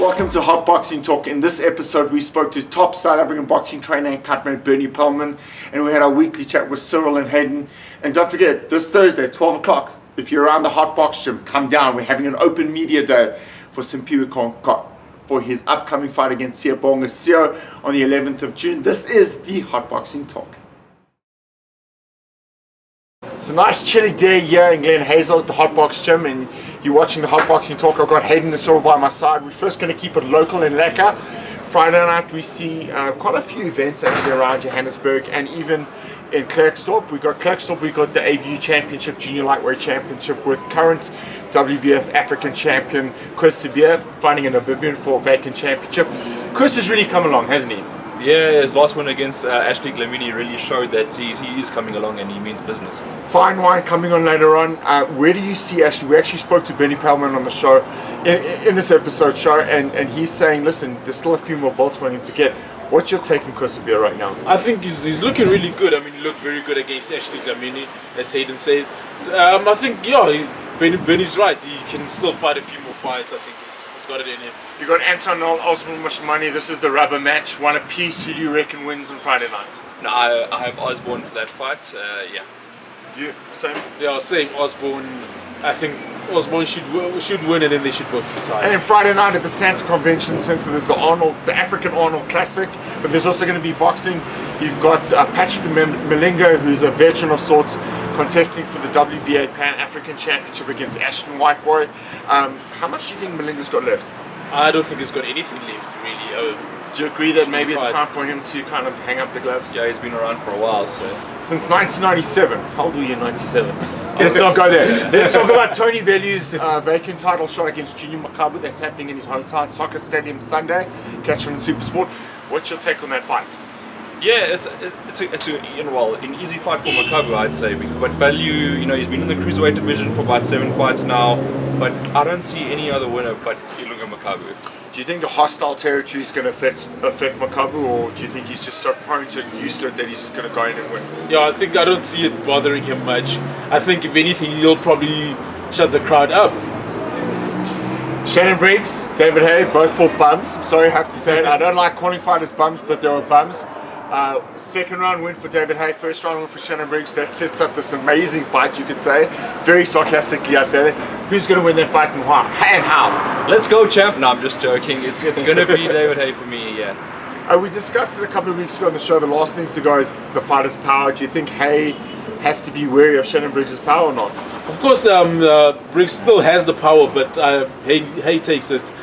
Welcome to Hot Boxing Talk. In this episode, we spoke to top South African boxing trainer and cutman Bernie Paleman, and we had our weekly chat with Cyril and Hayden. And don't forget, this Thursday, 12 o'clock, if you're around the Hot Box Gym, come down. We're having an open media day for Simpiwe Konkot for his upcoming fight against Siyabonga Sio on the 11th of June. This is the Hot Boxing Talk. It's a nice chilly day here in Glen Hazel at the Hot Box Gym, and you're watching the Hot Boxing Talk. I've got Hayden and Cyril by my side. We're first going to keep it local in Lekker. Friday night we see quite a few events actually around Johannesburg and even in Klerksdorp. We've got the ABU Championship, Junior Lightweight Championship with current WBF African champion Chris Sibia fighting a Namibian for vacant championship. Chris has really come along, hasn't he? Yeah, his last win against Ashley Glamini really showed that he is coming along and he means business. Fine wine coming on later on. Where do you see Ashley? We actually spoke to Bernie Paleman on the show, in this episode show, and he's saying, listen, there's still a few more belts for him to get. What's your take on Chris Sibia right now? I think he's looking really good. I mean, he looked very good against Ashley Glamini, as Hayden said. I think, Bernie's right. He can still fight a few more fights. I think he's got it in him. You got Anton Osman Mashmani. This is the rubber match, one apiece. Who do you reckon wins on Friday night? No, I have Osborne for that fight. Yeah. You same? Yeah, I was saying Osborne. I think Osborne should win, and then they should both retire. And then Friday night at the Sansa Convention Centre, there's the African Arnold Classic, but there's also going to be boxing. You've got Patrick Malinga, who's a veteran of sorts, contesting for the WBA Pan African Championship against Ashton Whiteboy. How much do you think Malinga's got left? I don't think he's got anything left, really. Do you agree that maybe it's time for him to kind of hang up the gloves? Yeah, he's been around for a while, so. Since 1997. How old were you in 97? Let's not go there. Let's talk about Tony Bellew's vacant title shot against Junior Makabu. That's happening in his hometown soccer stadium Sunday. Catch on SuperSport. What's your take on that fight? Yeah, it's an easy fight for Makabu, I'd say. But Bellew, he's been in the cruiserweight division for about 7 fights now. But I don't see any other winner but Ilunga Makabu. Do you think the hostile territory is going to affect Makabu, or do you think he's just so prone to it and used to it that he's just going to go in and win? Yeah, I don't see it bothering him much. I think if anything, he'll probably shut the crowd up. Shannon Briggs, David Hay, both for bums. I'm sorry I have to say it. I don't like calling fighters bums, but they were bums. Second round win for David Hay, first round win for Shannon Briggs. That sets up this amazing fight, you could say. Very sarcastically, I say that. Who's going to win that fight and why? And how? Let's go, champ. No, I'm just joking. It's going to be David Hay for me, yeah. We discussed it a couple of weeks ago on the show. The last thing to go is the fighter's power. Do you think Hay has to be wary of Shannon Briggs' power or not? Of course, Briggs still has the power, but Hay takes it.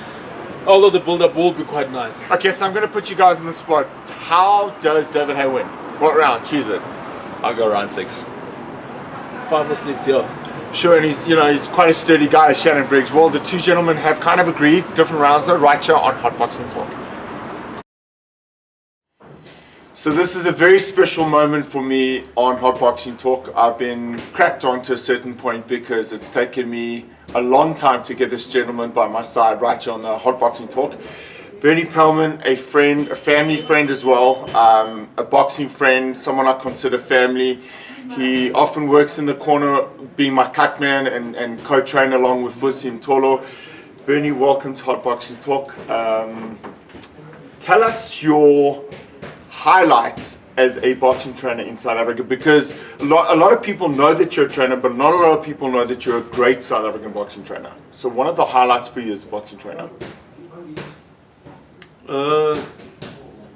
Although the build-up will be quite nice. Okay, so I'm going to put you guys on the spot. How does David Hay win? What round? Choose it. I'll go round 6. 5 or 6, yeah. Sure, and he's quite a sturdy guy, Shannon Briggs. Well, the two gentlemen have kind of agreed, different rounds though, right here on Hot Boxing Talk. So this is a very special moment for me on Hot Boxing Talk. I've been crapped on to a certain point because it's taken me a long time to get this gentleman by my side right here on the Hot Boxing Talk. Bernie Paleman, a friend, a family friend as well, a boxing friend, someone I consider family. He often works in the corner being my cutman and co-trainer along with Vusi Mtolo. Bernie, welcome to Hot Boxing Talk. Tell us your highlights as a boxing trainer in South Africa, because a lot of people know that you're a trainer, but not a lot of people know that you're a great South African boxing trainer. So one of the highlights for you as a boxing trainer?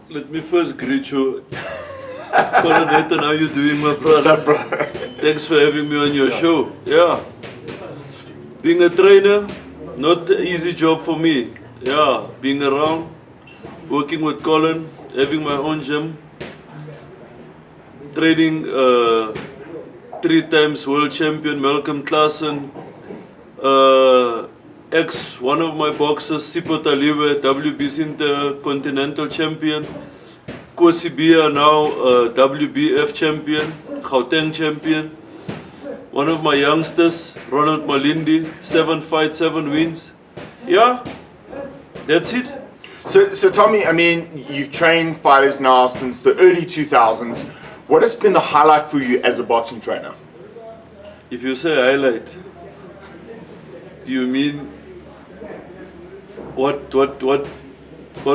Let me first greet you. Nathan, how you doing, my brother? What's up, bro? Thanks for having me on your show. Yeah. Being a trainer, not an easy job for me. Yeah, being around, working with Colin, having my own gym, training 3 times world champion Malcolm Klaasen, one of my boxers, Sipho Taliwe, WBC Intercontinental Champion, Kosi Bia, now WBF Champion, Gauteng Champion, one of my youngsters, Ronald Malindi, 7 fights, 7 wins. Yeah, that's it. So tell me, I mean, you've trained fighters now since the early 2000s. What has been the highlight for you as a boxing trainer? If you say highlight, do you mean What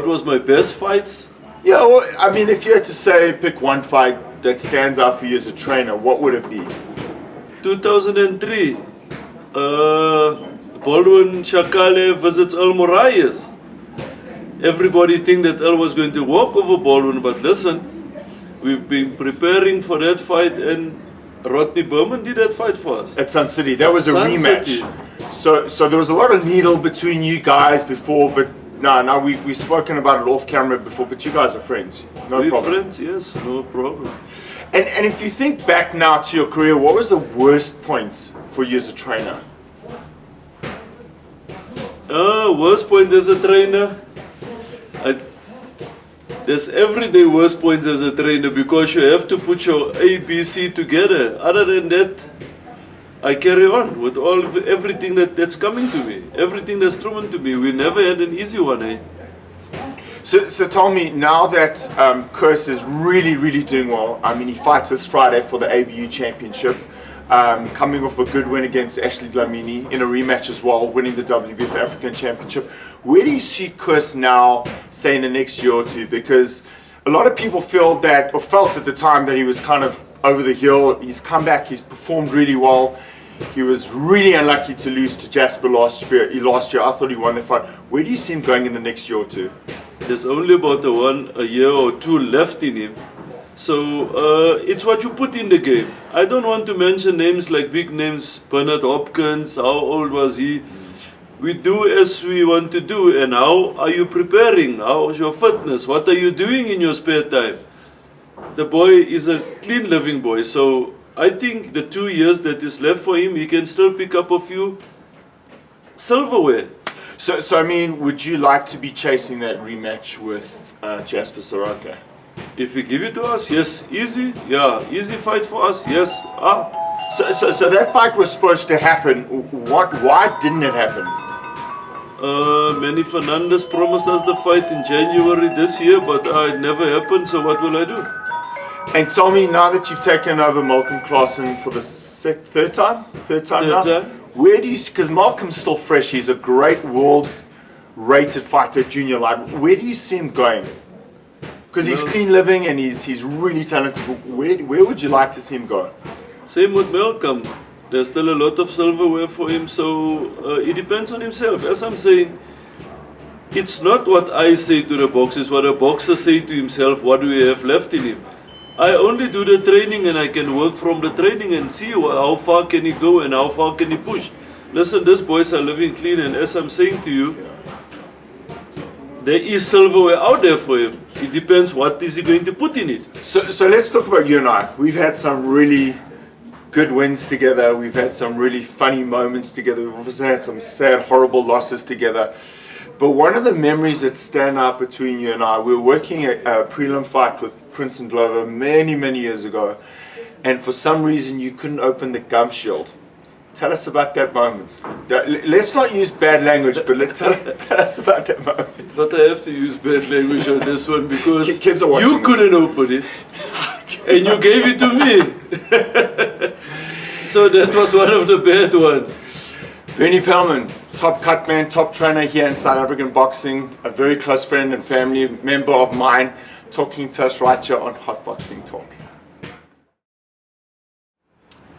was my best fights? Yeah, well, I mean, if you had to say pick one fight that stands out for you as a trainer, what would it be? 2003, Baldwin Shakale visits El Moraes. Everybody think that El was going to walk over Baldwin, but listen, we've been preparing for that fight, and Rodney Berman did that fight for us. At Sun City, that was a Sun rematch. City. So there was a lot of needle between you guys before, but no, we've spoken about it off camera before, but you guys are friends. No We're problem. friends, yes, no problem. And if you think back now to your career, what was the worst point for you as a trainer? Worst point as a trainer? There's everyday worst points as a trainer because you have to put your A, B, C together. Other than that, I carry on with everything that's coming to me, everything that's thrown to me. We never had an easy one, eh? So tell me, now that Kurs is really doing well, I mean, he fights this Friday for the ABU Championship, coming off a good win against Ashley Dlamini in a rematch as well, winning the WBF African Championship. Where do you see Kurs now, say in the next year or two? Because a lot of people feel that, or felt at the time, that he was kind of over the hill. He's come back, he's performed really well. He was really unlucky to lose to Jasper last year. I thought he won the fight. Where do you see him going in the next year or two? There's only about a year or two left in him. So it's what you put in the game. I don't want to mention names like big names, Bernard Hopkins, how old was he? We do as we want to do. And how are you preparing? How's your fitness? What are you doing in your spare time? The boy is a clean living boy. So I think the 2 years that is left for him, he can still pick up a few silverware. So I mean, would you like to be chasing that rematch with Jasper Soroka? If you give it to us, yes. Easy? Yeah. Easy fight for us? Yes. So that fight was supposed to happen. Why didn't it happen? Manny Fernandez promised us the fight in January this year, but it never happened, so what will I do? And tell me, now that you've taken over Malcolm Claassen for the third time now, where do you, because Malcolm's still fresh, he's a great world-rated fighter, junior light. Where do you see him going? Because he's clean living and he's really talented. But where would you like to see him go? Same with Malcolm. There's still a lot of silverware for him, so it depends on himself. As I'm saying, it's not what I say to the boxer, it's what a boxer say to himself, what do we have left in him. I only do the training and I can work from the training and see how far can he go and how far can he push. Listen, these boys are living clean, and as I'm saying to you, there is silverware out there for him. It depends what is he going to put in it. So let's talk about you and I. We've had some really good wins together. We've had some really funny moments together. We've also had some sad, horrible losses together. But one of the memories that stand out between you and I, we were working a prelim fight with Prince and Glover many years ago, and for some reason you couldn't open the gum shield. Tell us about that moment. Let's not use bad language, but tell us about that moment. But I have to use bad language on this one because Kids are watching you this. couldn't open it and you gave it to me. So that was one of the bad ones. Bernie Paleman, top cut man, top trainer here in South African boxing, a very close friend and family member of mine, talking to us right here on Hot Boxing Talk.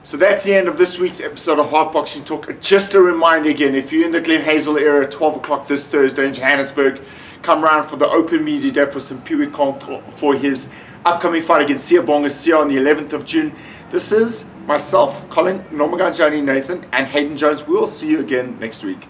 So that's the end of this week's episode of Hot Boxing Talk. Just a reminder again, if you're in the Glen Hazel area at 12 o'clock this Thursday in Johannesburg, come round for the open media day for Simpiwe Konto for his upcoming fight against Siyabonga Siya on the 11th of June. This is myself, Colin, Nomaganjani Nathan, and Hayden Jones. We'll see you again next week.